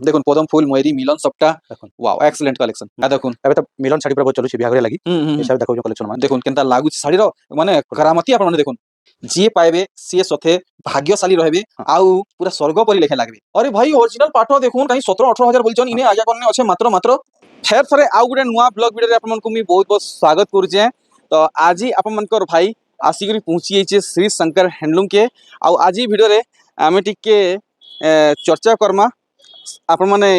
দেখুন পদম ফুল ময়ূরী মিলন সবটা দেখুন ওয়াও এক্সেলেন্ট কলেকশন দেখুন এবে তো মিলন শাড়ি পুরা বহুত চলুছি বিহাঘরে লাগি এসব দেখো কলেকশন মানে দেখুন কেনতা লাগুଛି ଶାଢ଼ୀର ମାନେ କରାମତି ଆପଣ ଦେଖୁন ଯିଏ ପାଇବେ ସିଏ ସତେ ଭାଗ୍ୟଶାଳୀ ରହିବେ ଆଉ ପୁରା ସ୍ୱର୍ଗ ପରି ଲେଖା ଲାଗବେ ଆରେ ଭାଇ ଅରିଜିନାଲ ପାଠ ଦେଖୁন କାହିଁ 17-18 ହଜାର ବୋଲଛନ୍ ଇନେ ଆଜ୍ଞା କନେ ଅଛେ ମାତ୍ର ଫେର ଥରେ ଆଉ ଗୋଟେ ନୂଆ ବ୍ଲଗ ଭିଡ଼ିଓରେ ଆପଣମାନଙ୍କୁ ମୁଁ ବହୁତ ବହୁତ ସ୍ୱାଗତ କରୁଛେ ତ ଆଜି ଆପଣମାନଙ୍କର ଭାଇ ଆସିକରି ପହଞ୍ଚି ଯାଇଛେ ଶ୍ରୀ ଶଙ୍କର ହ୍ୟାଣ୍ଡଲୁମ୍ କେ ଆଉ ଆଜି ଭିଡ଼ିଓରେ ଆମେ ଟିକେ ଚର୍ଚ୍ଚା କର୍ମା ଆପଣମାନେ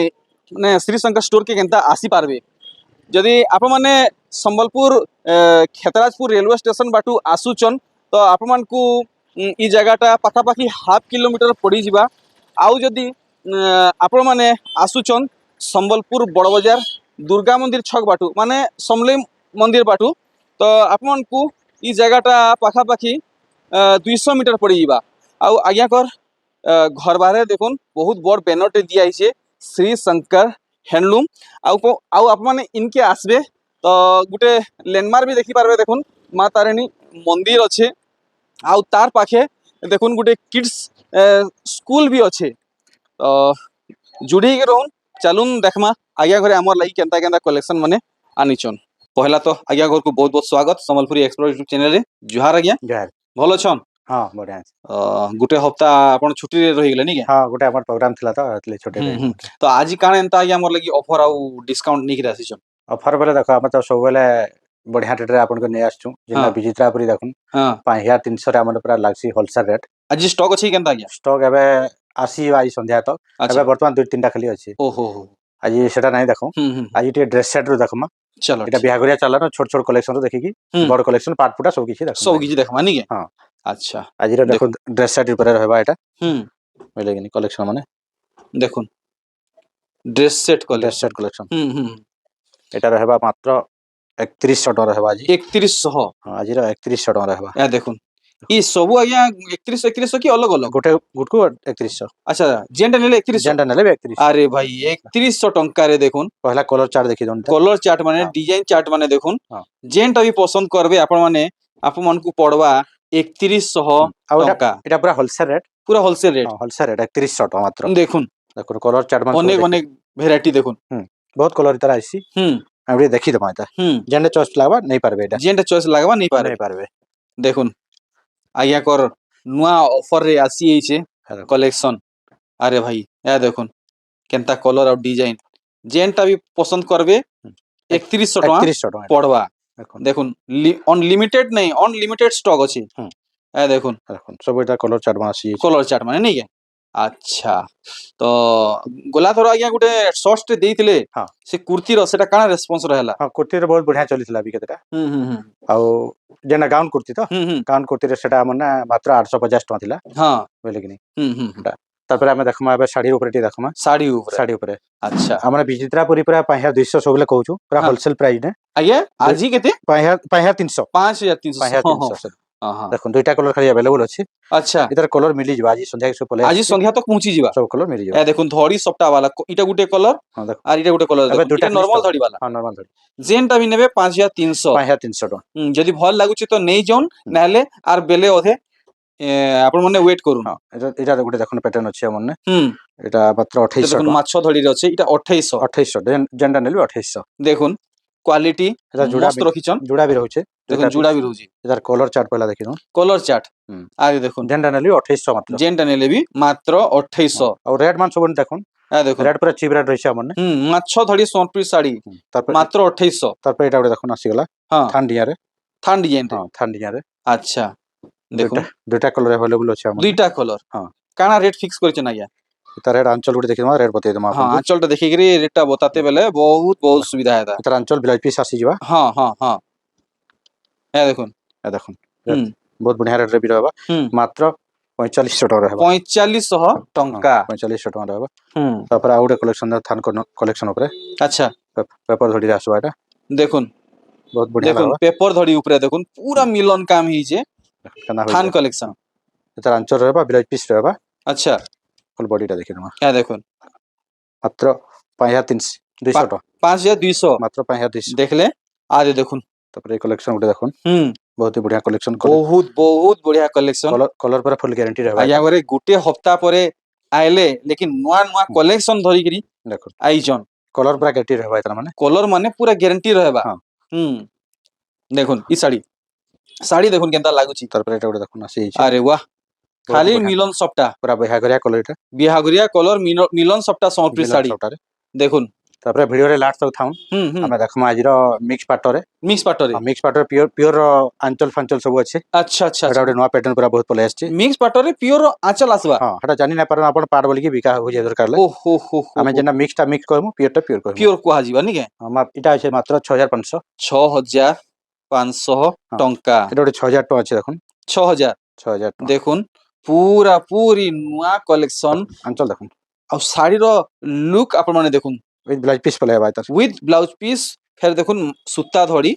ମାନେ ଶ୍ରୀ ଶଙ୍କର ଷ୍ଟୋର କେ କେନ୍ତା ଆସିପାରବେ যদি আপনার সম্বলপুর ক্ষেতরাজপুর রেলওয়ে স্টেশন বাটু আসুচন তো আপনার ই জায়গাটা পাখাপাখি হাফ কিলোমিটার পড়িযা আউ যদি আপন মানে আসুচন সম্বলপুর বড় বজার দুর্গা মন্দির ছক বাটু মানে সমলেই মন্দির বাটু তো আপনার ই জায়গাটা পাখাপাখি 200 মিটার পড়িযা আউ আজ্ঞাকর ঘর বাহারে দেখুন বহুত বড় ব্যানরটে দিয়া হয়েছে শ্রী শঙ্কর হ্যান্ডলুম আউ আপনার ইনকে আসবে তো গোটে ল্যান্ডমার্ক বি দেখিপারবে দেখুন মা তারিণী মন্দির অছে আউ তার পাখে দেখুন গোটে কিডস স্কুল বি অছে তো জুড়িকি রহুন চালুন দেখমা আজ্ঞা ঘরে আমার লাগি কেনতা কেনতা কলেকশন মানে আনিছন পহলা তো আজ্ঞা ঘরকু বহুত বহুত স্বাগত সম্বলপুরি এক্সপ্লোর यूट्यूब চ্যানেলে জুহার আজ্ঞা জুহার ভাল অছন হ্যাঁ বড়িয়া গোটে হপ্তাহ আপন ছুটি রে রহি গলে নি কে হ্যাঁ গোটে আমার প্রোগ্রাম থিলা তো এতলে ছোটে তো আজি কাণ এন্তা আজ্ঞা আমার লাগি অফর আউ ডিসকাউন্ট নিকি আসিছন অফর বেলে দেখো আমি তো সববেলে বড়িয়া রেটরে আপনাকে নিয়ে আসছু যেটা বিচিত্রাপুরি দেখুন 5300 রে আমার পুরা লাগছি হোলসেল রেট আজি স্টক আছে কেনতা আজ্ঞা স্টক এবে আসি আই সন্ধ্যা তো এবে বর্তমান 2-3টা খালি আছে ওহো আজি সেটা নাই দেখো আজি টি ড্রেস সেট রু দেখমা চলো এটা বিহাগরিয়া চালানো ছোট ছোট কালেকশন দেখি কি বড় কালেকশন পাট পুটা সব কিছু দেখো সব কিছু দেখমা নি কে হ্যাঁ আচ্ছা আজি দেখো ড্রেস সেট উপরে রহবা এটা বুঝলে কি কালেকশন মানে দেখুন ড্রেস সেট কালেকশন এটা রহবা মাত্র 3100 টাকা রহবা আজি 3100 হ্যাঁ আজি 3100 টাকা রহবা এ দেখুন ই সবু আজ্ঞা 3100 কি অলগ অলগ গোটে গুটকু 3100 আচ্ছা যেনটা নেলে 3100 যেনটা নেলে 3100 আরে ভাই 3100 টঙ্কা রে দেখুন পহলা কলর চার্ট দেখি দন কলর চার্ট মানে ডিজাইন চার্ট মানে দেখুন যেনটা বি পছন্দ করবে আপন মানকু পড়বা 3100 টঙ্কা এটা পুরা হোলসেল রেট হোলসেল রেট 3100 টাকা মাত্র দেখুন দেখুন কলর চার্ট মানে অনেক অনেক ভ্যারাইটি দেখুন বহুত কলর ইতারা আইছি আমি দেখি দেবা এটা যেনটা চয়েস লাগবা নেই পারবে এটা যেনটা চয়েস লাগবা নেই পারবে দেখুন আজ্ঞা কর নুয়া অফর রে আসি এইছে কলেকশন আরে ভাই এ দেখুন কেনতা কলর আর ডিজাইন যেনটা বি পছন্দ করবে 3100 টাকা পড়বা দেখুন অনলিমিটেড নাই অনলিমিটেড স্টক আছে এ দেখুন সব এটা কলর চার্ট মানে আসি কলর চার্ট মানে নেই আচ্ছা তো গোলা থর আজ্ঞা গোটে শর্টস তে দেইতিলে সে কুর্তির সেটা কানা রেসপন্স রহলা কুর্তির বহুত বঢ়িয়া চলিଥିଲା বিকেতটা ଆଉ ଯେନା ଗାଉନ କୁର୍ତ୍ତି ତ ଗାଉନ କୁର୍ତ୍ତିରେ ସେଟା ଆମର ନା ମାତ୍ର 850 ଟଙ୍କା ଥିଲା ହଁ ବୁଝିଲେ କି ନାହିଁ ତାପରେ ଆମେ ଦେଖମା ଏବେ ଶାଢୀ ଉପରେ ଟିକେ ଦେଖମା ଶାଢୀ ଉପରେ ଆଚ୍ଛା ଆମର ବିଚିତ୍ରାପୁରୀ ପୁରା 5200 ସବୁବେଳେ କହୁଛୁ ପୁରା ହୋଲସେଲ ପ୍ରାଇସ ନେ ଆଜ୍ଞା ଆଜି କେତେ 5300 5300 দেখুন দুইটা কলর খালি अवेलेबल আছে আচ্ছা এটার কলর মিলি যাবে আজি সন্ধ্যা কিছু পলে আজি সন্ধ্যা তক পৌঁছি যাবা সব কলর মিলি যাবে এ দেখুন ধড়ি সবটা वाला এটা গুটে কলর আর এটা গুটে কলর দেখুন এটা নরমাল ধড়ি वाला হ্যাঁ নরমাল ধড়ি যেনটা বি নেবে 5300 টাকা যদি ভাল লাগুছে তো নেই যান নাহলে আর বেলে ওধে আপন মনে ওয়েট করুন এটা গুটে দেখুন প্যাটার্ন আছে আমন না এটা মাত্র 2800 দেখুন মাছ ধড়ি আছে এটা 2800 যেনটা নেলবে 2800 দেখুন কোয়ালিটি মস্ত রখিছন জুড়া বি রହୁছে দেখুন জুড়া বি রହୁছি এটার কলর চার্ট পহলা দেখি দন কলর চার্ট আরে দেখুন যেনটা নেলবে 2800 মাত্র যেনটা নেলে বি মাত্র 2800 আর রেড মান সবন দেখুন দেখুন রেড পুরা চিপ রেট রইছে আমন না মাছ ধড়ি সোনপুরি শাড়ি মাত্র 2800 তারপর এটা দেখুন আসিগলা থান্ডিয়ারে থান ডিজাইন থান্ডিয়ারে আচ্ছা দেখুন দুইটা কলর अवेलेबल আছে আমন দুইটা কলর কানা রেট ফিক্স করেছেন আজ্ঞা তার রেট অঞ্চল গুটি দেখি দমা রেট বতাই দমা হ্যাঁ অঞ্চলটা দেখি গরি রেটটা বতাতে বেলে বহুত বহুত সুবিধা হেতা তার অঞ্চল বিলাজ পিস আসি যাবা হ্যাঁ দেখুন বহুত বঢ়িয়া রেট রে বি रहबा মাত্র 4500 টাকা रहबा 4500 টঙ্কা 4500 টাকা रहबा তারপর আউটে কালেকশন থান কালেকশন উপরে আচ্ছা পেপার ধড়ি আসবা এটা দেখুন বহুত বঢ়িয়া দেখুন পেপার ধড়ি উপরে দেখুন পুরা মিলন কাম হিছে থান কালেকশন তার অঞ্চল रहबा বিলাজ পিস रहबा আচ্ছা ফুল বডিটা দেখি দমা হ্যাঁ দেখুন মাত্র 5200 টাকা 5200 মাত্র 5200 দেখলে আরে দেখুন তারপরে এই কালেকশন উঠে দেখুন বহুত বঢ়িয়া কালেকশন বহুত বহুত বঢ়িয়া কালেকশন কলর পরে ফুল গ্যারান্টি रहबा আয়া করে গুটে হপ্তাহ পরে आइले लेकिन नुआ नुआ कलेक्शन धरिकरी देखो आइजन कलर पूरा गैटी रहबा एतर माने कलर माने पूरा ग्यारंटी रहबा हाँ। देखुन ई साड़ी देखुन केनता लागुची तार पर एटा गोटे देखुन आसी छै अरे वाह खाली मिलन सप्ता पूरा बेहागरिया कलर एटा बिहागुरिया कलर मिलन सप्ता संपरी मिलन साड़ी सप्तारे देखुन तापर वीडियो रे लास्ट तक थाउन हमें देखमा आजिरो मिक्स पाटरे मिक्स पाटरे मिक्स पाटर प्योर प्योर आंचल फांचल सब अच्छे अच्छा अच्छा एटा गोटे नवा पैटर्न पूरा बहुत पले आछे मिक्स पाटरे प्योर आंचल आसबा हां हटा जानि ना पारन आपण पाट बोली की बिका हो जे दरकार ले ओ हो हमें जेना मिक्स करमु प्योर कहमु प्योर को हाजीबा नि के हम इटा छै मात्र 6500 6500 टंका एटा गोटे 6000 टका छै देखुन 6000 6000 देखुन पूरा पूरी नुआ कलेक्शन आंचल देखुन आ साड़ी रो लुक आपण माने देखुन विथ ब्लाउज पीस पले आबा तार विथ ब्लाउज पीस फिर देखुन सूता धड़ी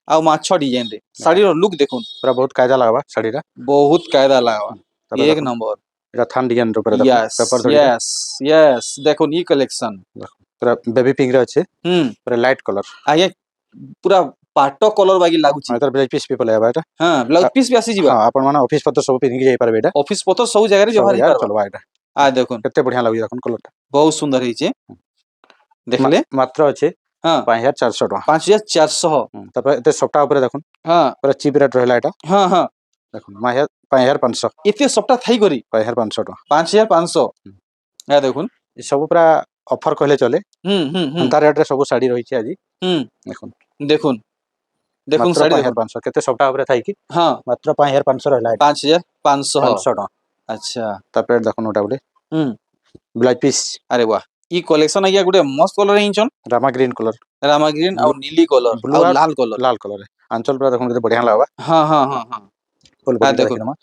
आ माछ डिजाइन रे साड़ी रो लुक देखुन पूरा बहुत कायदा लागबा साड़ी रा बहुत कायदा लागबा एक नंबर एटा थान डिजाइन रो पर यस पेपर धड़ी यस यस देखुन ई कलेक्शन पूरा बेबी पिंक रे अच्छे पूरा लाइट कलर आगे पूरा पाटो कलर बागी लागुची एतर ब्लाउज पीस भी पले आबा एटा हां ब्लाउज पीस भी आसी जीवा हां आपण माने ऑफिस पत्र सब पिन के जाई परबे एटा ऑफिस पतो सब जगह रे जवारी यार करबा चलबा एटा आ देखुन केते बढ़िया लागि देखुन कलर बहुत सुंदर है छे देखले मात्र अच्छे हां 5400 टका 5400 तब एते सप्ताह ऊपर देखुन हां पूरा चीप रेट रहला एटा हां हां देखुन 5500 एते सप्ताह थाई करी 5500 टका 5500 आ देखुन ई सब पूरा ऑफर कहले चले अंतर रेट रे सब साड़ी रही छै आजी देखुन देखुन देखुन मात्र साड़ी देखुन 5500 केते सप्ताह ऊपर थाई की हां मात्र 5500 रहला एटा 5500 500 टका अच्छा तब रेट देखुन ओटा बोले ब्लाउज पीस अरे वाह ई कलेक्शन आइया गुटे मस्त कलर हिंचन रामा ग्रीन कलर और नीली कलर ब्लू और और लाल कलर है आंचल पूरा देखुन केते बढ़िया लागबा हां हां हां हां फुल आ बॉडी देखुन देखिनमा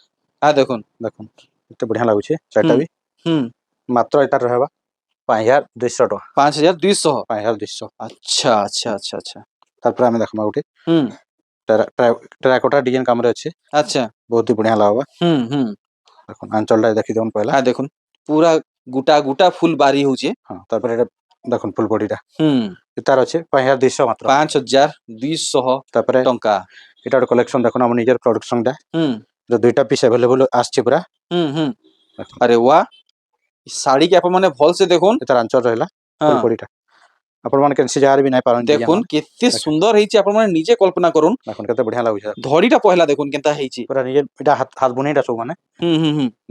आ देखुन देखुन केते बढ़िया लागु छै चारटा भी मात्र एटा रहबा 5200 टका 5200 5200 अच्छा अच्छा अच्छा अच्छा तापर हमें देखमा उठे टेराकोटा डिजाइन काम रे अच्छे अच्छा बहुत ही बढ़िया लागबा देखुन आंचल रे देखि देउन पहला आ देखुन पूरा गुटा गुटा फुल बारी होचे हां तापर एटा देखुन फुल बॉडीटा इतार अच्छे 5200 मात्र 5200 तापर टंका एटा कलेक्शन देखुन हम निजर प्रोडक्शन दा जो दुईटा पीस अवेलेबल आछे पूरा अरे वाह साड़ी के अपन माने भल से देखुन इतार आंचल रहला फुल बॉडीटा अपन माने कैसे जार भी नहीं पारन देखुन केते सुंदर हेची अपन माने निजे कल्पना करूं देखुन केते बढ़िया लागु छै धड़ीटा पहला देखुन केनता हेची पूरा निजे एटा हाथ बुनेटा सब माने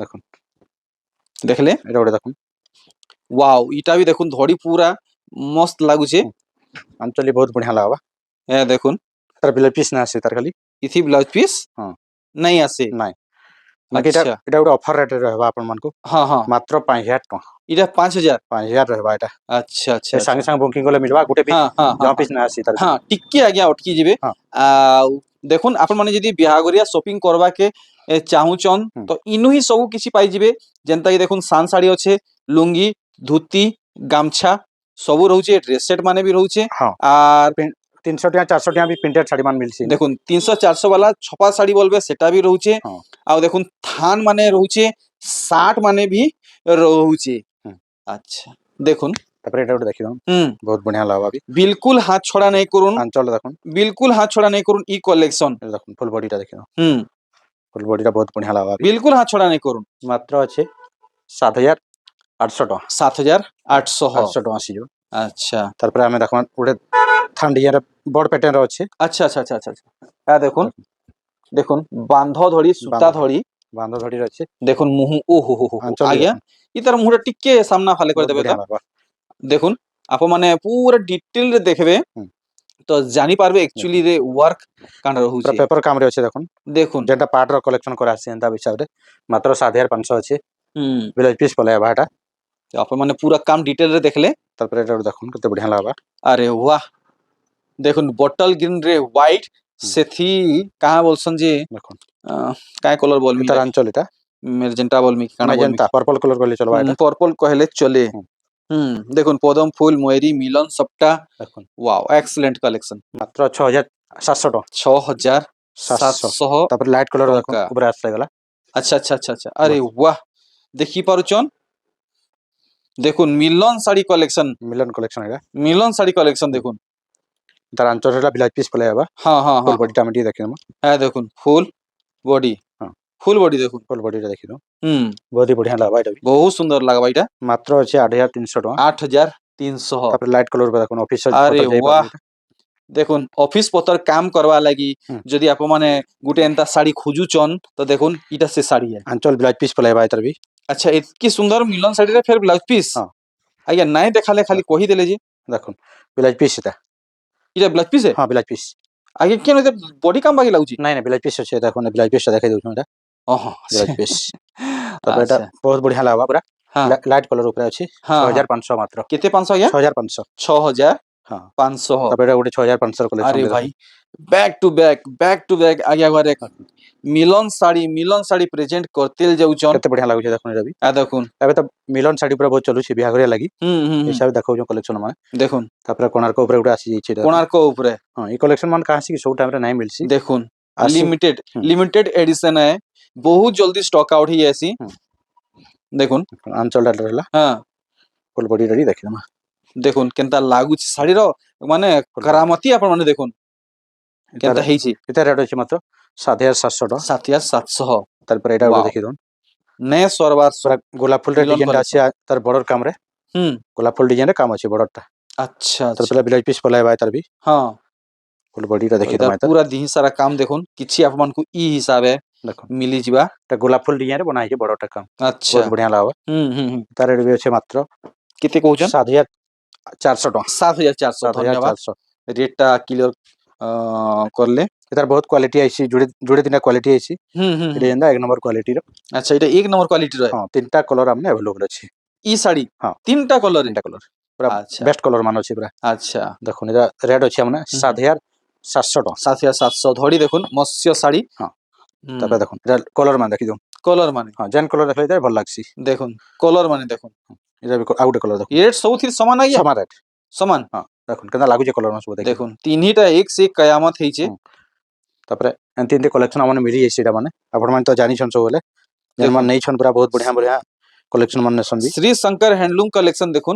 देखुन देखले एटा ओडे देखुन वाओ इटा भी देखुन धड़ी पूरा मस्त लागु छे आंचली बहुत बढ़िया लागबा ए देखुन तार ब्लाउज पीस ना आसे तार खाली इथि ब्लाउज पीस हां नहीं आसे नहीं बाकी एटा ओडे ऑफर रेट रहबा अपन मन को हां हां मात्र 5000 टका इटा 5000 रहबा एटा अच्छा अच्छा संगे संग बुकिंग कोले मिलबा गुटे पीस जहाँ पीस ना आसी तार हां टिक्की आज्ञा अटकी जिवे आ देखुन अपन माने जदी बिहागरिया शॉपिंग करबा के चाहूचन तो इनु ही सब किछि पाई जिवे जेंता कि देखुन सान साड़ी अच्छे लुंगी धोती गामछा सब रहउचे ड्रेस सेट माने भी रहउचे आर 300 टका 400 टका भी प्रिंटेड साड़ी मान मिलसी देखुन 300 400 वाला छपा साड़ी बोलबे सेटा भी रहउचे आ देखुन थान माने रहउचे 60 माने भी रहउचे अच्छा देखुन तापर एटा देखि दम बहुत बढ़िया लागबा भी बिल्कुल हाथ छोड़ा नहीं करूं आंचल देखुन बिल्कुल हाथ छोड़ा नहीं करूं ई कलेक्शन देखुन फुल बॉडीटा देखि दम फुल बॉडीटा बहुत बढ़िया लागबा बिल्कुल हाथ छोड़ा नहीं करूं मात्र अच्छे 7800 टका 7800 टका आसी जो अच्छा तापर हमें देखमा उडे ठंडिया रे बड़ पैटर्न रो अच्छे अच्छा अच्छा अच्छा अच्छा आ देखुन देखुन बांधो धड़ी सूता धड़ी बांधो धड़ी रो अच्छे देखुन मुह ओ हो आ गया इतर मुहरे टिक्के सामना फाले कर देबे तो देखुन आप माने पूरा डिटेल रे देखबे तो जानी पारबे एक्चुअली रे वर्क कान रहू छे पेपर काम रे अच्छे देखुन देखुन जेटा पार्ट रो कलेक्शन करा से एंता हिसाब रे मात्र 7500 अच्छे ब्लाउज पीस पले बाटा आप माने पूरा काम डिटेल रे देखले तापर एटा देखुन केते बढ़िया लागबा अरे वाह देखुन बॉटल ग्रीन रे व्हाइट सेथी कहा बोलसन जे देखुन काय कलर बोल मी तार आंचल एटा मेजेंटा बोल मी काना बोल मी पर्पल कलर कहले चलबा एटा पर्पल कहले चले देखुन पदम फूल मोयरी मिलन सबटा देखुन वाओ एक्सीलेंट कलेक्शन मात्र 6700 टका 6700 तापर लाइट कलर देखुन ऊपर आस लागला अच्छा अच्छा अच्छा अच्छा अरे वाह देखि पारुचन देखुन मिलन साड़ी कलेक्शन एटा मिलन साड़ी कलेक्शन देखुन तार आंचल रे ब्लाउज पीस पले आबा हां हां फुल बॉडी टामेटी देखिम है देखुन फुल बॉडी ফুল বডি দেখুন ফুল বডিটা ଦେଖିଦିଅ হুম ବହୁତ ହି ବଢିଆ ଲାଗବା ଏଇଟା ବି ବହୁତ ସୁନ୍ଦର লাগবা এটা ମାତ୍ର ଅଛି 8300 ଟଙ୍କା 8300 ତାପରେ ଲାଇଟ୍ କଲର ଦେଖୁନ ଅଫିସ আরে ପତ୍ର ওয়াহ ଯାଇପାରୁନି দেখুন অফিস পতর কাম করবা লাগি হুম। যদি আপন মানে গুটে এন্তা শাড়ি খুঁজুচন তো দেখুন এটা সে শাড়ি है ଆଞ୍ଚଲ ବ୍ଲାଉଜ ପିସ୍ ପଲେଇବା ଏଥର ବି अच्छा इतकी सुंदर मिलन शाड़ी रे फिर ब्लाउज पीस हाँ। आज्ञा नहीं देखाले खाली कही देले जी ଦେଖୁନ ବ୍ଲାଉଜ ପିସ୍ ଏଟା इटा ब्लाउज पीस है ହଁ ବ୍ଲାଉଜ ପିସ୍ आज्ञा केन एते बॉडी काम बाकी लाଗୁଛି ନାଇଁ ନାଇଁ ବ୍ଲାଉଜ ପିସ୍ ଅଛି ଦେଖୁନ ବ୍ଲାଉଜ ପିସ୍ ଟା ଦେଖେଇ ଦଉଛୁ ଏଟା ओहो ବ୍ଲାଉଜ ପିସ୍ ତାପରେ ଏଟା अच्छा ବହୁତ ବଢିଆ ଲାଗବା ପୁରା हाँ ଲାଇଟ୍ କଲର ଉପରେ ଅଛି हाँ हाँ 6500 ମାତ୍ର कितने 500 आज्ञा 6500 ହଁ 6500 ତାପରେ ଏଟା ଗୋଟେ 6500 କଲେକ୍ସନ अरे भाई बैक टू बैक आज्ञा बारे मिलन साड़ी प्रेजेंट करते जाउचन କେତେ ବଢିଆ ଲାଗୁଛି ଦେଖୁନ ଏଟା ବି आ देखुन ଏବେ ତ ମିଲନ ଶାଢୀ ପୁରା ବହୁତ ଚାଲୁଛି ବିହାଘରିଆ ଲାଗି हम्म ହିସାବରେ ଦେଖାଉଛୁ କଲେକ୍ସନ ମାନେ देखुन ତାପରେ କୋଣାର୍କ ଉପରେ ଗୋଟେ ଆସିଯାଇଛି ଏଇଟା कोणार्क ऊपर ହଁ ଏଇ କଲେକ୍ସନ ମାନେ କାହା ଆସିକି ସବୁ ଟାଇମରେ ନାହିଁ ମିଳିଛି देखुन आसी हम्म। लिमिटेड एडिशन है बहुत जल्दी स्टॉक आउट ही ऐसी हम्म। देखुन ଆଞ୍ଚଳଟା ରହିଲା हाँ ଫୁଲ ବଡି ରେଡି ଦେଖିଦମା देखुन केनता लागुଛି ଶାଢୀର ମାନେ କରାମତି ଆପଣ ମାନେ ଦେଖୁन କେନତା ହେଇଛି ଏଟା ରେଟ୍ ଅଛି ମାତ୍ର 7700 ଟଙ୍କା 7700 ତାପରେ ଏଇଟା ଗୋଟେ वाओ ଦେଖିଦଉନ ନେ ସରବାର ପୁରା ଗୋଲାପ ଫୁଲରେ ମିଲନ ଡିଜାଇନଟା ଅଛି collection। ତାର ବର୍ଡର କାମରେ ହୁଁ ଗୋଲାପ ଫୁଲ ଡିଜାଇନରେ କାମ ଅଛି ବର୍ଡରଟା अच्छा ତାର अच्छा ପୁରା ବ୍ଲାଉଜ ପିସ୍ ପଲାଇବା ତାର ବି हाँ ଫୁଲ ବଡିଟା इधर ଦେଖିଦମା ଏଟା पूरा दिही सारा काम देखुन किछि आप मन को ई हिसाबे ଦେଖ मिली जिबा ଏଟା ଗୋଲାପ ଫୁଲ ଡିଜାଇନରେ ବନା ହେଇଛି ବର୍ଡରଟା କାମ अच्छा ବହୁତ ବଢିଆ ଲାଗବ ତାର ରେଟ୍ ବି ଅଛି ମାତ୍ର किते कहउछन 7400 ଟଙ୍କା 7400 धन्यवाद 7400 रेट टा क्लियर करले ଏଟାର ବହୁତ କ୍ୱାଲିଟି ଆଇଛି ଯୋଡେ ଯୋଡେ ତିନିଟା କ୍ୱାଲିଟି ଆଇଛି ଏଟା ଯେନ୍ତା ଏକ ନମ୍ବର କ୍ୱାଲିଟିର अच्छा এটা एक नंबर क्वालिटी रो है ହଁ ତିନିଟା କଲର ଆମନେ अवेलेबल ଅଛି ई साड़ी ହଁ तीनटा कलर है ତିନିଟା କଲର ପୁରା अच्छा ବେଷ୍ଟ କଲର ମାନ ଅଛି ପୁରା अच्छा ଦେଖୁନ ଏଟା ରେଟ୍ ଅଛି ଆମନେ 7700 ଟଙ୍କା 7700 धड़ी देखुन मत्स्य साड़ी ହଁ ତାପରେ ଦେଖୁନ ଏଟା କଲର ମାନ ଦେଖି ଦଉନ कलर माने ହଁ ଯେନ୍ କଲର ଦେଖଲେ ଭଲ ଲାଗସି देखुन कलर माने देखुन ଏଟା ବି ଆଉ ଗୋଟେ କଲର ଦେଖୁନ ये रेट सब थी समान आ गया ସମାନ ରେଟ୍ समान ହଁ ଦେଖୁନ କେନ୍ତା ଲାଗୁଛି କଲର ମାନ ସବୁ ଦେଖି देखुन तीनहीटा एक से एक कयामत ହେଇଛେ ତାପରେ ଏମିତି ଏମିତି କଲେକ୍ସନ ଆମନେ ମିଳି ଯାଇଛି ଏଟା ମାନେ ଆପଣ ମାନେ ତ ଜାଣିଛନ୍ ସବୁ ବେଲେ ଯେନ୍ ମାନେ देखुन ନେଇଛନ୍ ପୁରା ବହୁତ ବଢିଆ ବଢିଆ କଲେକ୍ସନ ମାନେ ନେସନ୍ ବି श्री शंकर हैंडलूम कलेक्शन देखुन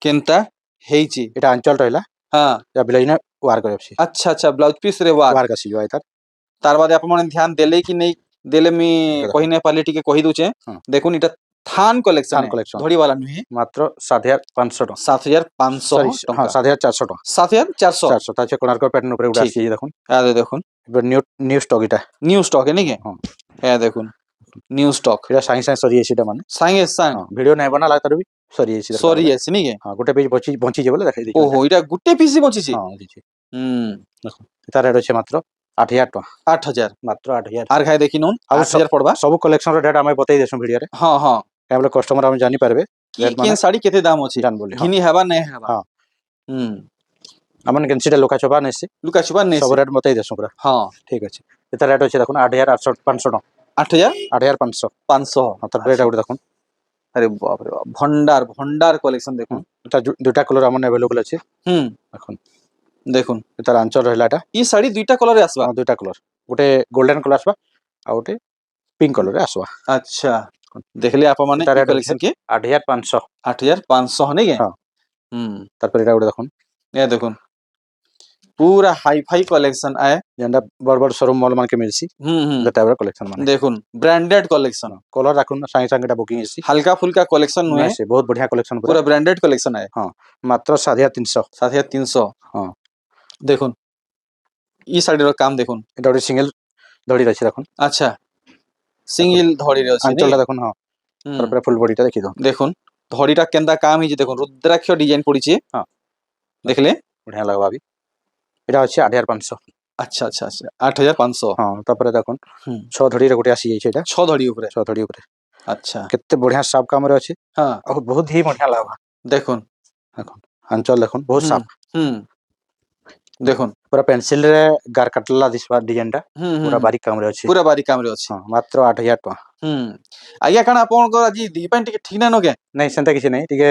केनता ହେଇଛି ଏଟା ଅଞ୍ଚଳ ରହିଲା हाँ या ब्लाउज वार करे अछि अच्छा अच्छा ब्लाउज पीस रे वार वार का सिजो आइ तार तार बाद आप मन ध्यान देले कि नहीं देले मी ଏଟା कहि नै पाले टिके कहि दूचे ହଁ देखुन इटा थान कलेक्शन थान है collection धड़ी वाला नुहे ମାତ୍ର 7500 ଟଙ୍କା 7500 ସରି ହଁ टंका 7400 ଟଙ୍କା 7400 400 ତା କୋଣାର୍କ ପ୍ୟାଟର୍ନ ଉପରେ ଗୋଟେ ठीक ଆସିଛି ଦେଖୁନ आदे देखुन ଏବେ ନ୍ୟୁ ଷ୍ଟକ୍ ଏଟା न्यू स्टॉक है नहीं के ହଁ है देखुन न्यू स्टॉक ଏଟା ସାଙ୍ଗେ ସାଙ୍ଗେ ସରି ଯାଇଛି ଏଟା ମାନେ सांगे सांग ହଁ ଭିଡିଓ ନାଇଁ ବନା ଲାଗତାର ବି ସରି ଯାଇଛି ଦରକାର सॉरी ବେଲେ ऐसे नहीं के ହଁ ଗୋଟେ ପେଜ ବଞ୍ଚି ଯିବ ବୋଲେ ଦେଖେଇ ଦେଇଛି ओहो इटा गुटे पीस बची छी ହଁ ଦେଇଛି हम्म ତା ରେଟ୍ ଅଛି ମାତ୍ର 8000 ଟଙ୍କା 8000 ମାତ୍ର 8000 आर खाए देखि नोन ଆଉ 8000 पड़बा ସବୁ କଲେକ୍ସନ ର ରେଟ୍ ଆମେ ବତେଇ ଦେସୁ ଭିଡିଓରେ हाँ हाँ କାବେଳେ କଷ୍ଟମର ଆମେ ଜାଣି ପାରବେ की ରେଟ୍ केन ମାନେ साड़ी केते दाम अछि ଜାନ ବୋଲି ହଁ घिनी हेबा नहीं हेबा ହଁ हम्म ଆମନ କେନସିଟା ଲୋକା ଛପା ନେସି लुका छुपा नहीं ସବୁ से ରେଟ୍ ବତେଇ ଦେସୁ ପୁରା हाँ ଠିକ ଅଛି ଏତା ରେଟ୍ ଅଛି ଦେଖୁନ 8500 500 ଟଙ୍କା 8500 8500 ହଁ ତାପରେ ଏଟା ଗୋଟେ ଦେଖୁନ अरे बाप रे बाप भंडार भंडार कलेक्शन देखुन ଏଟା ଦୁଇଟା କଲର ଆମନ अवेलेबल ଅଛି हम्म ଦେଖୁନ देखुन ଏତାର ଆଞ୍ଚଳ ରହିଲା ଏଟା ई साड़ी दुईटा कलर रे आसबा ହଁ ଦୁଇଟା କଲର ଗୋଟେ ଗୋल्डन कलर आसବା ଆଉ ଗୋଟେ पिंक कलर रे आसवा अच्छा देखले आप माने एता ई रेट अछि कलेक्शन के 8500 8500 नहीं के हाँ ତାପରେ ଏଟା ଗୋଟେ ଦେଖୁନ ये देखुन पूरा हाई फाई कलेक्शन आए ଯେନ୍ଟା ବଡ ବଡ शोरूम मॉल मान के मिलसी हम्म द टाइप कलेक्शन माने देखुन ब्रांडेड कलेक्शन कलर राखुन साଙ୍ଗे साଙ୍ଗे एटा बुकिंग हेसी हल्का फुल्का कलेक्शन नुहे से बहुत बढ़िया कलेक्शन पूरा पूरा ब्रांडेड कलेक्शन आए हां मात्र 350 7300 हां देखुन ई साड़ी रो काम देखुन एटा ଗୋଟେ सिंगल धड़ी रछि राखुन अच्छा सिंगल धड़ी रे अछि आंचल नहीं देखुन हां तर पूरा फुल बॉडी टा देखि दो देखुन धड़ीटा केनता काम ही देखुन रुद्राक्ष डिजाइन पड़ी छी हां देखले बढ़िया लगबा भी एटा अछि 8500 अच्छा अच्छा अच्छा 8500 हां तापर देखुन 6 धड़ी रे गोटे आसी जाई छै एटा 6 धड़ी ऊपर 6 धड़ी ऊपर अच्छा केते बढ़िया साफ काम रे अछि हां और बहुत ही बढ़िया लगबा देखुन देखुन आंचल देखुन बहुत साफ देखुन पूरा पेंसिल रे गार कटला दिसबा डिजाइन टा पूरा बारीक काम रे अछि पूरा बारीक काम रे अछि हां मात्र 8000 टका आज्ञा काना आपन को आज दी पाइन टिके ठीक ना नके नहीं सेंता किसी नहीं टिके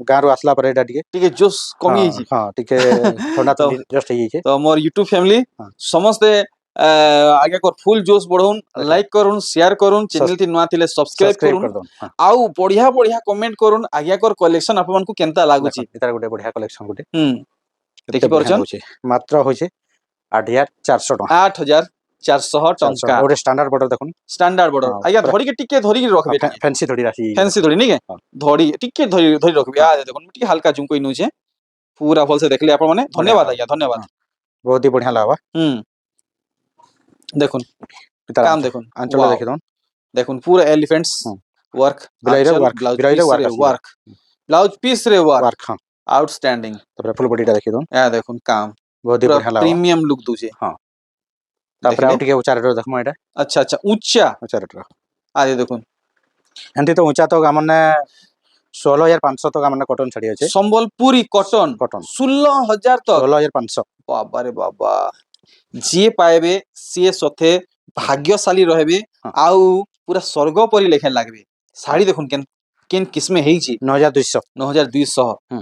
गाँ रु आसला पर एटा टिके टिके जोश कमी ही छी हां टिके ठंडा तो जस्ट ही छै तो मोर YouTube फैमिली हाँ। समस्ते आज्ञा को फुल जोश बढ़ौन लाइक करूँ शेयर करूँ चैनल ती नुआ थिले सब्सक्राइब सब्सक्राइब करूँ कर दो हां आउ बढ़िया बढ़िया कमेंट करूँ आज्ञा कर कलेक्शन आपन को केनता लागु छी एतार गोटे बढ़िया कलेक्शन गोटे देखि परछन होचे मात्र होचे 8400 टका 8000 400 ଟଙ୍କା ଗୋଟେ ଷ୍ଟାଣ୍ଡାର୍ଡ ବର୍ଡର ଦେଖୁନ୍ ଷ୍ଟାଣ୍ଡାର୍ଡ ବର୍ଡର ହଁ, ଆଜ୍ଞା ପୁରା- ଧରିକି ଟିକେ ଧରିକି ରଖବେ ଟିକେ ଫ୍ୟାନ୍ସି ଧଡ଼ି ରାଶି ଫ୍ୟାନ୍ସି ଧରି ନିକେ ହଁ। ଧରି ଟିକେ ଧରି ଧରି ରଖବେ ହଁ। ଆ ଦେଖୁন ଟିକେ ହାଲକା ଝୁମ୍ କଇ ନଉଛେ ପୁରା ଭଲସେ ଦେଖିଲେ ଆପଣ ମାନେ ଧନ୍ୟବାଦ ହଁ। ଆଜ୍ଞା ଧନ୍ୟବାଦ ହଁ। ବହୁତ ହି ବଢିଆ ଲାଗବା ହୁଁ দেখুন ତାର কাম দেখুন ଆଞ୍ଚଳ ওয়াও ଦେଖିଦଉନ୍ দেখুন পুরো এলিফেন্টস ହଁ। ওয়ার্ক ବିଲଇରେ আঁচল ୱାର୍କ ব্লাউজ ବିଲଇରେ পিস ୱାର୍କ রে ଆସିଯିବ ওয়ার্ক ব্লাউজ পিস রে ওয়ার্ক ୱାର୍କ ହଁ আউটস্ট্যান্ডিং ତାପରେ ଫୁଲ ବଡିଟା ଦେଖିଦଉନ୍ এ দেখুন কাম ବହୁତ ହି পুরা ବଢିଆ ଲାଗବା প্রিমিয়াম লুক দউছে ହଁ ତାପରେ দেখলে ଆଉ ଟିକେ ଉଚ୍ଚା ରେଟ୍ର ଦେଖମୁ ଏଇଟା আচ্ছা আচ্ছা উচ্চা ଉଚ୍ଚା ରେଟ୍ର আরে দেখুন ଏମିତି ତ ଉଚ୍ଚା ତ ଆମମାନେ 16,500 ତକ ଆମମାନେ କଟନ ଶାଢୀ ଅଛେ সম্বলপুরি কটন কটন 16,000 তক 16,500 বাবা রে বাবা ଯିଏ ପାଇବେ ସିଏ ସତେ ଭାଗ୍ୟଶାଳୀ ରହିବେ ହଁ ଆଉ ପୁରା ସ୍ୱର୍ଗ ପରି ଲେଖେ ଲାଗବେ ଶାଢୀ ଦେଖୁন କେନ୍ କେନ୍ କିସ୍ମେ ହେଇଛି 9,200 9,200 ହୁଁ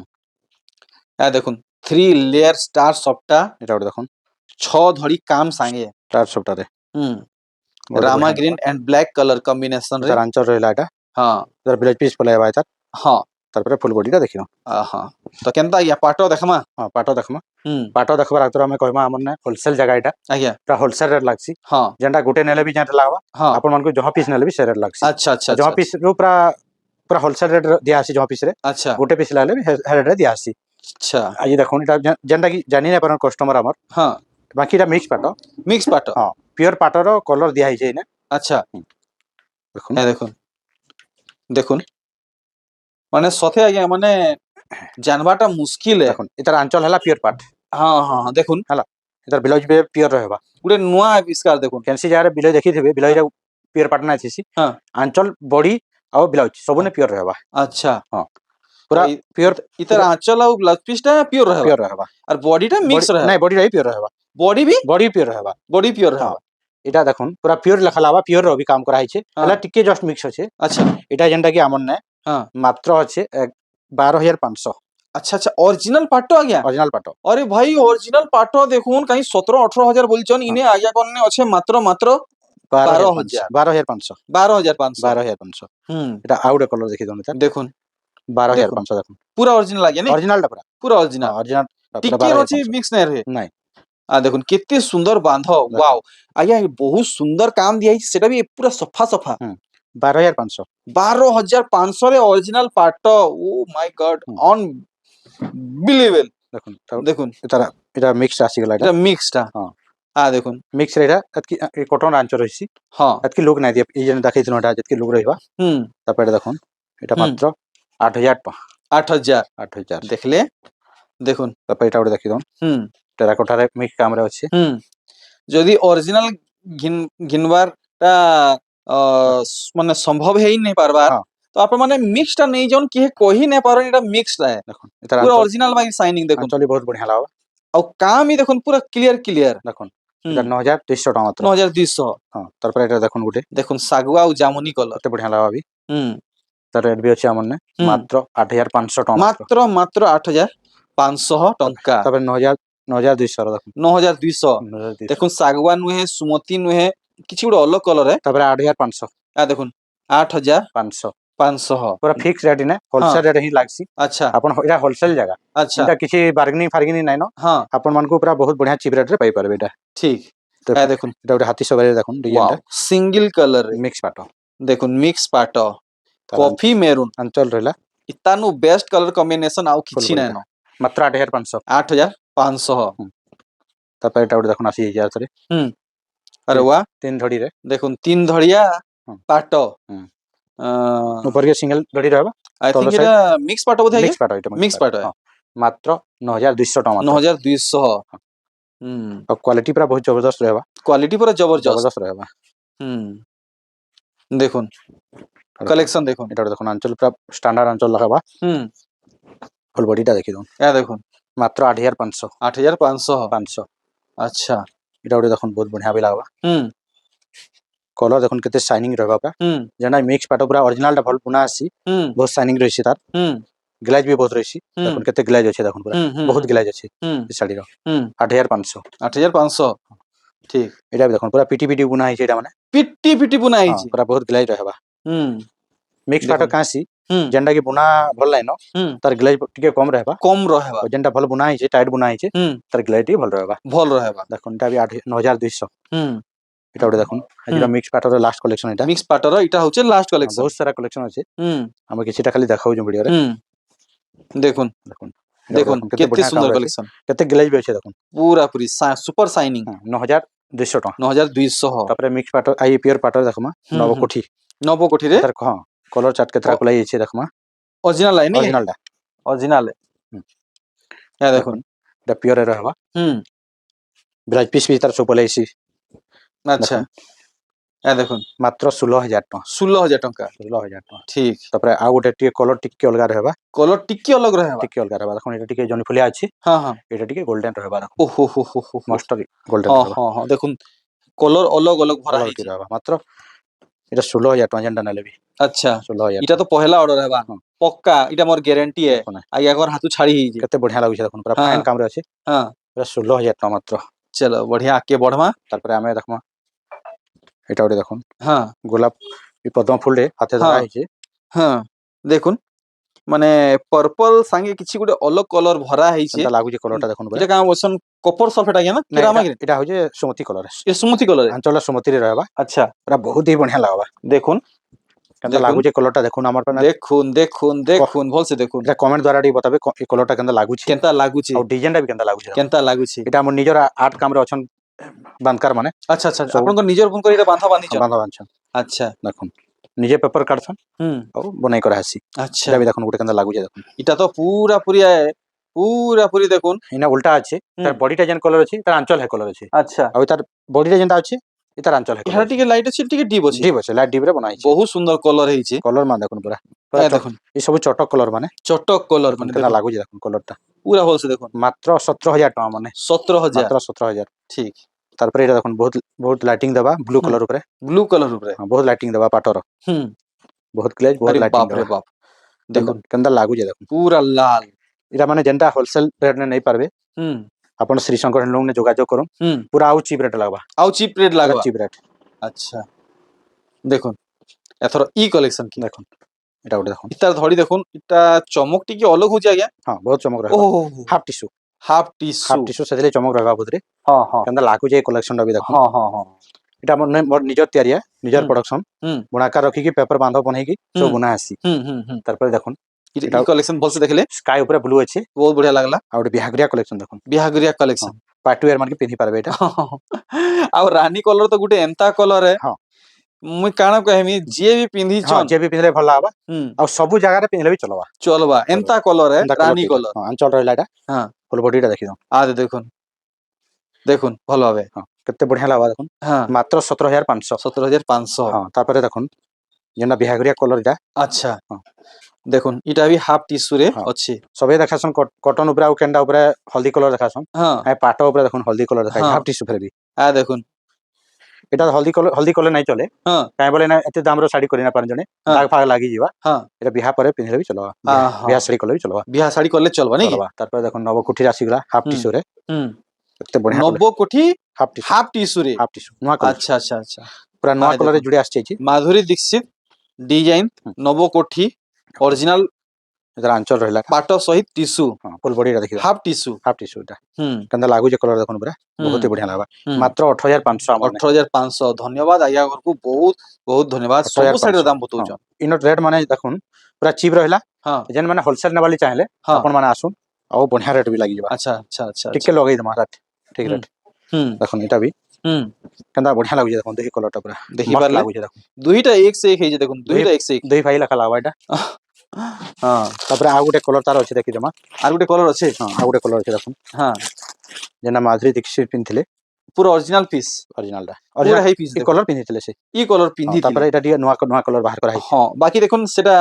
ଏହା ଦେଖୁন 3 ଲେୟାର ଷ୍ଟାର ସପ୍ଟା ଏଇଟା ଗୋଟେ ଦେଖୁନ୍ 6 ଧଡ଼ି କାମ ସାଙ୍ଗେ ଷ୍ଟାର ସପ୍ଟାରେ ହୁଁ ବହୁତ ରାମା ବଢିଆ green and black colour combination ରେ ତାର ଆଞ୍ଚଳ ରହିଲା ଏଇଟା ହଁ ତାର ବ୍ଲାଉଜ ପିସ୍ ପଲେଇବା ଏଇଟା ହଁ ତାପରେ ଫୁଲ ବଡିଟା ଦେଖିବ ହଁ ତ କେନ୍ତା ଇୟା ପାଟ ଦେଖମା ହଁ ପାଟ ଦେଖମା ହୁଁ ପାଟ ଦେଖବାର ଆଗରୁ ଆମେ କହିମା ଆମନେ ହୋଲସେଲ ଜାଗା ଏଇଟା ଆଜ୍ଞା ପୁରା ହୋଲସେଲ ରେଟ୍ ଲାଗସି ହଁ ଯେନ୍ଟା ଗୋଟେ ନେଲେ ବି ଯେନ୍ଟା ଲାଗବା ହଁ ଆପଣ ମାନଙ୍କୁ ଜହ ପିସ୍ ନେଲେ ବି ସେ ରେଟ୍ ଲାଗସି ଆଚ୍ଛା ଆଚ୍ଛା ଜହ ଆଚ୍ଛା ପିସ୍ ରୁ ପୁରା ପୁରା ହୋଲସେଲ ରେଟ୍ ଦିଆ ଆସି ଜହ ପିସ୍ ରେ ଆଚ୍ଛା ଗୋଟେ ପିସ୍ ଲାଗଲେ ବି ହେ ରେଟ୍ ରେ ଦିଆ ଆସି ଆଚ୍ଛା ଆଜି ଦେଖୁନ୍ ଏଟା ଯେନ୍ଟା କି ଜାନି ନାଇ ପାରନ୍ କଷ୍ଟମର ଆମର ହଁ ବାକି ଏଟା ମିକ୍ସ ପାଟ ମିକ୍ସ ପାଟ ହଁ ପିଓର ପାଟର କଲର ଦିଆ ହେଇଛି ଏଇନେ আচ্ছা দেখুন হ্যাঁ দেখুন দেখুন মানে সথে আজ্ঞা মানে জানবাটা মুশকিল এ দেখুন এটার আঞ্চল হেলা পিওর পাট হ্যাঁ হ্যাঁ হ্যাঁ, দেখুন হেলা এটার ব্লাউজ ବି পিওর ରହିବା গোটে নূয়া আবিষ্কার দেখুন କେନ୍ସି ଜାଗାରେ ବିଲଇ ଦେଖିଥିବେ ବିଲଇରେ ପିଓର ପାଟ ନାଇଁ ଥିସି হ্যাঁ ଆଞ୍ଚଲ ବଡି ଆଉ ବ୍ଲାଉଜ ସବୁନେ ପିଓର ରହିବା আচ্ছা ହଁ ପୁରା ପିଓର ইতার আঁচল আর ব্লাউজ পিসটা পিওর রহবা ପିଓର ରହିବା আর বডিটা মিক্স রহবা ନାଇଁ ବଡିଟା ବି ପିଓର ରହିବା বডি ବି ବଡି ପିଓର ରହିବା বডি পিওর ହଁ রহবা ଏଇଟା ଦେଖୁନ୍ পুରା ପିଓର ଲେଖା ଲାବା ପିଓର ର ବି କାମ କରା ହେଇছে ହଁ ହେଲେ ଟିକେ ଜଷ୍ଟ ମିକ୍ସ ଅଛେ আচ্ছা ଏଇଟା ଯେନ୍ଟା କି ଆମର ନେ হ্যাঁ ମାତ୍ର ଅଛେ 12,500 আচ্ছা আচ্ছা অরিজিনাল পাট আজ্ঞা অরিজিনাল পাট আরে ভাই অরিজিনাল পাট দেখুন কাই 17-18 হাজার বলছেন ইনে আজ্ঞা কনে আছে মাত্র মাত্র 12,000 12,500 12,500 12,500 হুম এটা ଆଉ ଗୋଟେ କଲର ଦେଖି ଦଉନ দেখুন 12,500 ଦେଖୁন পুরা অরিজিনাল আজ্ঞা নি অরিজিনালটা পুରା পুরা ହଁ অরিজিনাল ଅରିଜିନାଲ ପୁରା টিকে রচি 12,500 মিক্স নাই রে ନାଇଁ দেখুন কেতে সুন্দর বাঁধ দেখুন। ওয়াও আজ্ঞা বহুত সুন্দর কাম দিয়েছি সেটা বি পুরা সফা সফা 12,500 12,500 রে অরিজিনাল পাট ও মাই গড হুম। অনবিলিভেবল দেখুন দেখুন এটা মিক্স ଆସିଗଲା এটা মিক্সটা ହଁ দেখুন ମିକ୍ସ ରେ ଏଇଟା ଏତକି କଟନ ଆଞ୍ଚ ରହିଛି হ্যাঁ ଏତକି ଲୁକ୍ ନାଇଁ ଦିଏ ଏଇ ଯେନ୍ ଦେଖେଇଥିଲୁ ଏଟା ଯେତକି ଲୁକ୍ ରହିବା হুম ତାପରେ ଦେଖୁନ୍ এটা হুম। ମାତ୍ର 8,000 ଟଙ୍କା 8,000 8,000 দেখলে দেখুন ତାପରେ ଏଇଟା ଗୋଟେ ଦେଖିଦଉନ୍ হুম ଟେରାକୋଟାରେ ମିକ୍ସ କାମରେ ଅଛି হুম যদি অরিজিনাল ঘিনবারটা মানে সম্ভব হেই নাই পারবার ହଁ তো আপন মানে মিক্সটা নেই যান কি কহি নাই পারেন এটা মিক্সটা है ଦେଖୁନ୍ ଏଟାର পুরা অরিজিনাল বাই সাইনিং দেখুন ଆଞ୍ଚଳ ବି ବହୁତ ବଢିଆ ଲାଗବା ଆଉ কাম হি দেখুন পুরা ক্লিয়ার ক্লিয়ার ଦେଖୁନ୍ এটা 9,200 ଟଙ୍କା ମାତ୍ର 9,200 ହଁ ତାପରେ ଏଇଟା ଦେଖୁନ୍ ଗୋଟେ দেখুন সাগুয়া ଆଉ জামুনি কলর କେତେ ବଢିଆ ଲାଗବା ବି হুম ତାର ରେଟ୍ ବି ଅଛି ଆମର ନେ ହୁଁ। ମାତ୍ର 8,500 ଟଙ୍କା ମାତ୍ର মাত্র মাত্র 8,500 টঙ্কা ତାପରେ 9,200 ର ଦେଖୁନ୍ 9,200 9,200 দেখুন সাগুয়া নুহে সুমতি নুহে কিছু ଗୋଟେ ଅଲଗା କଲର ତାପରେ 8,500 দেখুন 8,500 500 ପୁରା ଫିକ୍ସ ରେଟ୍ ନେ ହୋଲସେଲ ରେଟ୍ ହିଁ ଲାଗସି আচ্ছা ଆପଣ ଏଇଟା ହୋଲସେଲ ଜାଗା আচ্ছা ଏଇଟା କିଛି ବାର୍ଗେନିଂ ଫାର୍ଗେନିଂ ନାଇଁ ନ হ্যাঁ ଆପଣ ମାନଙ୍କୁ ପୁରା ବହୁତ ବଢିଆ ଚିପ୍ ରେଟ୍ ରେ ପାଇପାରିବେ ଏଇଟା ঠিক ଦେଖୁନ୍, দেখুন ଏଇଟା ଗୋଟେ ହାତୀ ସବାଇରେ ଦେଖୁନ୍ ওয়াও ଡିଜାଇନଟା সিঙ্গেল কলর রে ମିକ୍ସ ପାଟ দেখুন মিক্স পাট ତାର কফি মেরুন ଆଞ୍ଚଳ ରହିଲା ইতানু বেস্ট কলর কম্বিনেশন ଆଉ ଫୁଲ କିଛି ନାଇଁ ବଡିଟା ମାତ୍ର 8,500 8,500 ତାପରେ ଏଇଟା ଗୋଟେ ଦେଖୁନ୍ ଆସିଯାଇଛି ଆଉ ଥରେ আরে ওয়া ତିନି ଧଡିରେ দেখুন তিন ধড়িয়া ହୁଁ, পাট ହୁଁ। আই উপরে সিঙ্গেল ধଡି ରହିବ থিঙ্ক ତଳ এটা মিক্স পাট বোধ হয় ମିକ୍ସ ପାଟ ଏଇଟା মিক্স পাট ହଁ ମାତ୍ର 9,200 ଟଙ୍କା ମାତ୍ର 9,200 হুম ଆଉ କ୍ୱାଲିଟି ପୁରା ବହୁତ ଜବରଦସ୍ତ ରହିବା কোয়ালিটি পুরো জবরদস্ত ଜବରଦସ୍ତ ରହିବା হুম দেখুন কালেকশন দেখুন এটা ଗୋଟେ ଦେଖୁନ୍ ଆଞ୍ଚଳ ପୁରା ଷ୍ଟାଣ୍ଡାର୍ଡ ଆଞ୍ଚଳ ଲଗାବା হুম ଫୁଲ ବଡିଟା ଦେଖିଦଉନ୍ দেখুন ମାତ୍ର 8,500 8,500 500 আচ্ছা এটা ଗୋଟେ ଦେଖୁନ୍ ବହୁତ ବଢିଆ ବି ଲାଗବା হুম କଲର ଦେଖୁନ୍ କେତେ ସାଇନିଂ ରହିବା ପୁରା হুম ଯେନ୍ଟା ମିକ୍ସ ପାଟ ପୁରା ଅରିଜିନାଲଟା ଭଲ ବୁଣା ଆସି হুম ବହୁତ ସାଇନିଂ ରହିଛି ତାର হুম ଗ୍ଲେଜ ବି ବହୁତ ରହିଛି ହୁଁ। ଦେଖୁନ୍ କେତେ ଗ୍ଲେଜ ଅଛି ଦେଖୁନ୍ ପୁରା হুম হুম ବହୁତ ଗ୍ଲେଜ ଅଛି হুম ଏ ଶାଢୀର হুম 8,500 8,500 ঠিক ଏଇଟା ବି ଦେଖୁନ୍ ପୁରା ପିଟି ପିଟି ବୁଣା ହେଇଛି ଏଇଟା ମାନେ পিটি পিটি বুনা ହଁ ହେଇଛି ପୁରା ବହୁତ ଗ୍ଲେଜ ରହିବା হুম ମିକ୍ସ ପାଟ ଦେଖୁନ୍। କାଁସି ହୁଁ ଯେନ୍ଟା କି ବୁଣା ଭଲ ନାଇଁନ ହୁଁ ତାର ଗ୍ଲେଜ ଟିକେ କମ ରହିବା কম রহেবা ଆଉ ଯେନ୍ଟା ଭଲ ବୁଣା ହେଇଛି ଟାଇଟ୍ ବୁଣା ହେଇଛି হুম ତାର ଗ୍ଲେଜ ଟିକେ ଭଲ ରହିବା ভাল রহেবা ଦେଖୁନ୍ ଏଟା ବି 9,200 হুম এটা ওটা দেখুন এটা মিক্স পাটর লাস্ট কলেকশন এটা মিক্স পাটর এটা হচ্ছে লাস্ট কালেকশন বহুত সারা কলেকশন আছে হুম আমি কিছুটা খালি দেখাউଛୁ ভিডিওরে হুম দেখুন দেখুন দেখুন কেତେ কেତେ ବଢିଆ ସୁନ୍ଦର କାମ ଅଛି କଲେକ୍ସନ କେତେ ଗ୍ଲେଜ ବି ଅଛି ଦେଖୁন ପୁରା ପୁରି ସୁପର ସାଇନିଂ 9200 ଟଙ୍କା 9200 ତାପରେ ମିକ୍ସ ପାଟର ଆଇ ପିଓର ପାଟର ଦେଖମା ନବ କୋଠି ନବ କୋଠିରେ ତାର ହଁ କଲର ଚାର୍ଟ କେତେଟା ଖୋଲା ହେଇଛି ଦେଖମା ଅରିଜିନାଲ ଲାଇନ ଅରିଜିନାଲ ଟା ଅରିଜିନାଲ ଏ ଦେଖୁন এটা পিওর এর হবা হুম ব্লাউজ পিস ବି ତାର ସବୁ ପଲେଇ ଆଇଛି আচ্ছা ଏ ଦେଖୁন ମାତ୍ର 16000 ଟଙ୍କା 16000 ଟଙ୍କା 16000 ଟଙ୍କା ଠିକ ତାପରେ ଆଉ ଗୋଟେ ଟିକେ କଲର ଟିକେ ଅଲଗା ରହିବା କଲର ଟିକେ ଅଲଗା ରହିବା ଟିକେ ଅଲଗା ରହିବା ଦେଖୁନ ଏଟା ଟିକେ ଜନି ଫୁଲିଆ ଅଛି ହଁ ହଁ ଏଟା ଟିକେ ଗୋଲ୍ଡେନ ରହିବା ଦେଖୁନ ଓହୋ ହୋ ହୋ ହୋ ମଷ୍ଟ ଗୋଲ୍ଡେନ ହଁ ରହିବା ହଁ ହଁ ଦେଖୁন କଲର ଅଲଗ ଅଲଗ ଭରା କଲର ହେଇଛି ରହିବା ମାତ୍ର এটা 16000 ଟଙ୍କା ଯେନ୍ଟା ନେଲେ ବି আচ্ছা 16000 এটা তো পহেলা অর্ডর হেবা ହଁ পক্কা এটা মোর গ্যারান্টি है ଦେଖୁନ আগে একবার হাতু ছাড়ি ହେଇଛି କେତେ ବଢିଆ ଲାଗୁଛି ଦେଖୁନ ପୁରା ହଁ ଫାଇନ କାମରେ ଅଛି ହଁ ପୁରା 16000 ଟଙ୍କା ମାତ୍ର চলো বঢ়িয়া আগে বঢ়মা ତାପରେ ଆମେ ଦେଖମା এটা ଗୋଟେ ଦେଖୁନ ହଁ ଗୋଲାପ ବି ପଦ୍ମ ଫୁଲରେ ହାତେ ହଁ ଧରା ହେଇଛି ହଁ দেখুন মানে পর্পল সাঙ্গে কিছু গোটে অলগ কলর ভরা হইছে କେନ୍ତା ଲାଗୁଛି କଲରଟା ଦେଖୁନ ପୁରା এটা কাম বসন কপর সলফেট আগে না ନାଇଁ কিরামা ଏଟା ହଉଛି ସୁମତି କଲର এ সুমতি কলর ଆଞ୍ଚଳ ସୁମତିରେ ରହିବା আচ্ছা ପୁରା ବହୁତ ହି ବଢିଆ ଲାଗବା দেখুন କେନ୍ତା দেখুন ଲାଗୁଛି କଲରଟା ଦେଖୁନ ଆମର ମାନେ দেখুন দেখুন দেখুন ভলসে দেখুন এটা কমেন্ট দ্বারা ଟିକେ বতাবে ଏ କଲରଟା କେନ୍ତା ଲାଗୁଛି কেনতা লাগুছি ଆଉ ଡିଜାଇନଟା ବି କେନ୍ତା ଲାଗୁଛି ଦେଖୁନ। কেনতা লাগুছি এটা আমার নিজের আর্ট কামরে অছন বান্ধকার মানে আচ্ছা আচ্ছা ସବୁ আপনার নিজের ফোন করে এটা বাঁধা বাঁধিছন বান্ধা বান্ধছন আচ্ছা দেখুন নিজে পেপর কাটছন হুম ଆଉ বনাই করা আসি আচ্ছা এটা বি দেখুন গোটে কেন্তা লাগুছে দেখুন এটা তো পুরা পুরি দেখুন এনা উল্টা আছে তার হুম বডিটা যেন কলর আছে তার আঞ্চল হে কলর আছে আচ্ছা আর তার বডিটা যেনটা আছে এ তার আঞ্চল হে এখানে কলর আছে টিকে লাইট আছে টিকে ডিপ আছে ডিপ আছে লাইট ডিপরে বনা আছে বহুত সুন্দর কলর হইছে কলর মানে দেখুন পুরা পুরা হ্যাঁ দেখুন এই সব চটক কলর মানে চটক কলর দেখুন মানে কেন্তা দেখুন লাগুছে দেখুন কলরটা পুরা ভলসে দেখুন মাত্র 17000 টাকা মানে 17000 মাত্র 17000 ঠিক তারপরে এটা দেখুন বহুত বহুত লাইটিং দেবা ব্লু হুম কলর উপরে ব্লু কলর উপরে বহুত লাইটিং দেবা পাটর হুম বহুত গ্লেজ বহুত আরে লাইটিং বাপ রে দেবা বাপ দেখুন কেন্তা লাগুছে দেখুন পুরা লাল এটা মানে যেনটা হোলসেল রেট নে নেই পারবে হুম ଆପଣ ଶ୍ରୀଶଙ୍କର ହ୍ୟାଣ୍ଡଲୁମ୍ ନେ ଯୋଗାଯୋଗ করুন হুম পুরা ଆଉ চিপ রেট লাগবা আউ চিপ রেট পুরা লাগবা চিপ রেট আচ্ছা দেখুন এথর ই কালেকশন কি দেখুন এটা ଗୋଟେ দেখুন ইতার ধড়ি দেখুন এটা চমক টিকে অলগ হচ্ছে আজ্ঞা ହଁ ବହୁତ ଚମକ ରହିବ ଓହୋ half tissue half half tissue tissue ସେଥିରେ ଚମକ ରହିବା ବୁଧରେ ହଁ ହଁ କେନ୍ତା ଲାଗୁଛି ଏ କଲେକ୍ସନଟା ବି ଦେଖୁନ ହଁ ହଁ ହଁ এটা ମୋର ନିଜର ତିଆରି ନିଜର ହୁଁ ପ୍ରଡକ୍ସନ ହୁଁ ବୁଣାକାର ରଖିକି ପେପର ବାନ୍ଧ ବନେଇକି ହୁଁ ସବୁ ବୁଣା ଆସି ହୁଁ ହୁଁ ହୁଁ ତାরপরে দেখুন ই কলেকশন ভলসে দেখলে স্কাই উপরে ব্লু ଅଛି বহুত বঢ়িয়া লাগলা ଆଉ ଗୋଟେ ବିହାଗରିଆ କଲେକ୍ସନ ଦେଖୁন বিহাগুরিয়া কলেকশন ପାର୍ଟି ୱେୟାର ମାନେ ପିନ୍ଧି ପାରିବେ ଏଇଟା ଆଉ ରାନୀ କଲର ତ ଗୋଟେ ଏନ୍ତା କଲର ହଁ ମୁଇଁ କାଣା କହେମି ଯିଏ ବି ହଁ ପିନ୍ଧିଛନ୍ ଯିଏ ବି ପିନ୍ଧିଲେ ଭଲ ହବା ହୁଁ ଆଉ ସବୁ ଜାଗାରେ ପିନ୍ଧିଲେ ବି ଚଲବା চলবা এন্তা কলর ଏନ୍ତା রানী କଲର কলর ହଁ ଅଞ୍ଚଳ ରହିଲା ଏଇଟା হ্যাঁ ଫୁଲ ବଡିଟା ଦେଖିଦିଅ আজ দেখুন দেখুন ভালো হবে ହଁ କେତେ ବଢିଆ ଲାଗବା ଦେଖୁন হ্যাঁ ମାତ୍ର 17500 17500 ହଁ ତାପରେ ଦେଖୁন ଯେନ୍ଟା ବିହାଗରିଆ କଲର ଏଇଟା আচ্ছা ହଁ দেখুন এটা ବି হাফ টিস্যুরে ହଁ ଅଛି সবে দেখাছন কটন উপরে ଆଉ କେନ୍ଟା ଉପରେ ହଳଦୀ କଲର দেখাছন হ্যাঁ পাଟ ଉପରେ দেখুন হলদি কলর দেখা ହଁ হাফ টিস্যু ফেরে ବି দেখুন এটা হলদি কলর নাই চলে হ্যাঁ কাଇଁ বলে না এতে দামର ଶାଢୀ କରି ନା ପାରନ୍ ଜଣେ ହଁ ଦାଗ ଫାଗ লাগি ଯିବା ହଁ এটা বিহা ପରେ ପିନ୍ଧିଲେ ବି ଚଲବା ହଁ ବିହା ଶାଢୀ କଲେ ବି ଚଲବା বিহা শাড়ি করলে চলবা নাকি চলবা তারপরে দেখুন নব কুঠির আসিগলা হাফ হুম টিস্যুরে হুম এতে বঢ়িয়া নব্য কোঠি হাফ টিস্যু হাফ টিস্যুরে হাফ টিস্যু নୂଆ କଲର আচ্ছা আচ্ছা আচ্ছা ପୁରା ନୂଆ ଆଏ କଲରରେ ଦେଖୁন ଯୋଡି ଆସିଛି মাধুরী দীক্ষিত ডিজাইন নব কোঠি অরিজিনাল এটার আঞ্চল রহিলা পাট সহিত টিস্যু ହଁ ফুল বডিটা ଦେଖିବା হাফ টিস্যু ହାଫ টিস্যୁ এটা হুম କେନ୍ତା ଲାଗୁଛି କଲର ଦେଖୁন ପୁରା হুম ବହୁତ ହି ବଢିଆ ଲାଗବା হুম ମାତ୍ର 18500 ଆମର 18500 ধন্যবাদ আজ্ঞা ঘরକୁ ବହୁତ ବହୁତ ধন্যবাদ ସବୁ ଶାଢୀର 18500 ଦାମ ହଁ ବତଉଛନ୍ ଇନ ରେଟ୍ ମାନେ ଦେଖୁন ପୁରା ଚିପ୍ ରହିଲା ହଁ ଯେନ୍ ମାନେ ହୋଲସେଲ ନେବାଲି ଚାହିଁଲେ ହଁ ଆପଣ ମାନେ ଆସୁন ଆଉ ବଢିଆ ରେଟ୍ ବି ଲାଗିଯିବା ଆଚ୍ଛା ଆଚ୍ଛା ଆଚ୍ଛା ଟିକେ ଲଗେଇ ଦେମା ରେଟ୍ ଠିକ ହୁଁ ରେଟ୍ ହୁଁ ଦେଖୁন ଏଟା ବି ହୁଁ କେନ୍ତା ବଢିଆ ଲାଗୁଛି ଦେଖୁন ଦେଖି କଲରଟା ପୁରା দেখি ମସ୍ତ পারলে ଲାଗୁଛି ଦେଖୁন দুইটা এক সে এক ହେଇছে দেখুন ଦୁଇ দুইটা এক সে এক ଦୁଇ ଭାଇ ଲେଖା ଲାଗବା ଏଟା ହଁ ତାପରେ ଆଉ ଗୋଟେ କଲର ତାର ଅଛି ଦେଖି ଜମା আর ଗୋଟେ কলর আছে ହଁ ଆଉ ଗୋଟେ କଲର ଅଛି ଦେଖୁন হ্যাঁ ଯେନ୍ଟା ମାଧୁରୀ ଦୀକ୍ଷିତ ପିନ୍ଧିଥିଲେ পুরো অরিজিনাল পিস ଅରିଜିନାଲଟା পুরা ଅରିଜିନାଲ হেই পিস ଏ দেখুন କଲର ପିନ୍ଧିଥିଲେ ସେ ই কলর ହଁ পিন্ধি ତାପରେ ଏଇଟା ଟିକେ ନୂଆ ନୂଆ କଲର ବାହାର କରାହେଇଛି ହଁ ବାକି ଦେଖୁন সেটা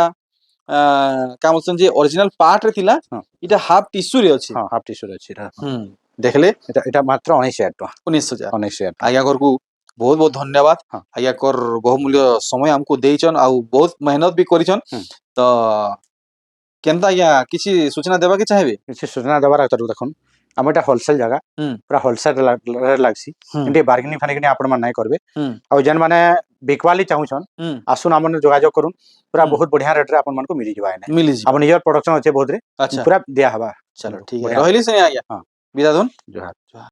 কাম বলছেন যে অরিজিনাল পার্ট রে থিলা ହଁ এটা হাফ টিস্যু রে ଅଛି ହଁ ହାଫ ଟିସ୍ୟୁରେ ଅଛି ଏଟା হুম দেখলে ଏଟା ଏଟା ମାତ୍ର 19000 ଟଙ୍କା 19000 19000 ଟଙ୍କା ଆଜ୍ଞା ଘରକୁ ବହୁତ ବହୁତ ଧନ୍ୟବାଦ ହଁ ଆଜ୍ଞା କର ବହୁମୂଲ୍ୟ ସମୟ ଆମକୁ ଦେଇଛନ୍ ଆଉ ବହୁତ ମେହନତ ବି କରିଛନ୍ ହୁଁ ତ କେନ୍ତା ଆଜ୍ଞା କିଛି ସୂଚନା ଦେବା କି ଚାହିଁବେ କିଛି ସୂଚନା ଦେବାର ଅଛି ଦେଖୁন ଆମ ଏଟା ହୋଲସେଲ ଜାଗା ହୁଁ ପୁରା ହୋଲସେଲ ରେଟ୍ ଲାଗସି ହୁଁ ଏମିତି ବାର୍ଗେନିଂ ଫାର୍ଗେନିଂ ଆପଣ ମାନେ ନାଇଁ କରିବେ ହୁଁ ଆଉ ଯେନ୍ ମାନେ ବିକବାଲି ଚାହୁଁଛନ୍ ହୁଁ ଆସୁନ ଆମର ଯୋଗାଯୋଗ କରୁନ୍ ପୁରା ହୁଁ ବହୁତ ବଢିଆ ରେଟ୍ ରେ ଆପଣ ମାନଙ୍କୁ ମିଳିଯିବା ଏନେ ମିଳିଯିବ ଆମ ନିଜର ପ୍ରଡକ୍ସନ ଅଛି ବହୁତରେ ଆଚ୍ଛା ପୁରା ଦିଆ ହବା ଚलो ଠିକ ବଢିଆ ରହିଲି ସେ ଆଜ୍ଞା ହଁ ବିଦାଧନ ଜୁହାର ଜୁହାର।